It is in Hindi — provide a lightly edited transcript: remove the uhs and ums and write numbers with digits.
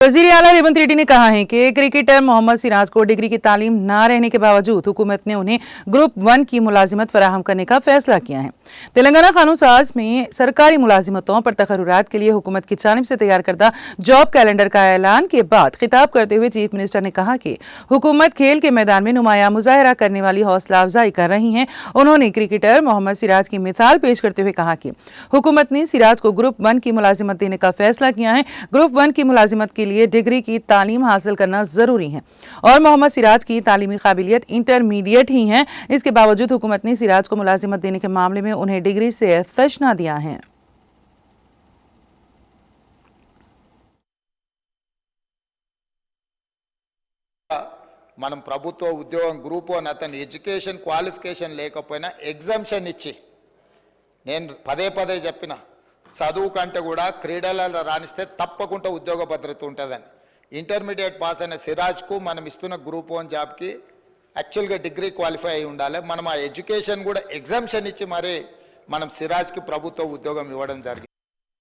वज़ीर आला रेवंत रेड्डी ने कहा है कि क्रिकेटर मोहम्मद सिराज को डिग्री की तालीम न रहने के बावजूद हुकूमत ने उन्हें ग्रुप 1 की मुलाजिमत फराहम करने का फैसला किया है। तेलंगाना कानून साज में सरकारी मुलाजिमतों पर तकर्रुरात के लिए हुकूमत की जानिब से तैयार करदा जॉब कैलेंडर का ऐलान के बाद खिताब करते हुए चीफ मिनिस्टर ने कहा कि हुकूमत खेल के मैदान में नुमाया मुजाहरा करने वाली हौसला अफजाई कर रही है। उन्होंने क्रिकेटर मोहम्मद सिराज की मिसाल पेश करते हुए कहा कि हुकूमत ने सिराज को ग्रुप 1 की मुलाजिमत देने का फैसला किया है। ग्रुप 1 की मुलाजिमत के लिए डिग्री की तालीम हासिल करना जरूरी है और मोहम्मद सिराज की तालीमी काबिलियत इंटरमीडिएट ही है। इसके बावजूद हुकूमत ने सिराज को मुलाजिमत देने के मामले में उन्हें डिग्री से इस्तस्ना दिया है। మనం ప్రభుత్వ ఉద్యోగం గ్రూప్ 1 అతని ఎడ్యుకేషన్ క్వాలిఫికేషన్ లేకపోయినా ఎగ్జామ్షన్ ఇచ్చి నేను పదే చెప్పిన చదువు కంటే కూడా క్రీడలలో రాణిస్తే తప్పకుండా ఉద్యోగ భద్రత ఉంటుందని ఇంటర్మీడియట్ పాస్ అయిన సిరాజ్కు మనం ఇస్తున్న గ్రూప్ 1 జాబ్కి యాక్చువల్గా డిగ్రీ క్వాలిఫై అయి ఉండాలి। మనం ఆ ఎడ్యుకేషన్ కూడా ఎగ్జామ్షన్ ఇచ్చి మరి మనం సిరాజ్కి ప్రభుత్వ ఉద్యోగం ఇవ్వడం జరిగింది।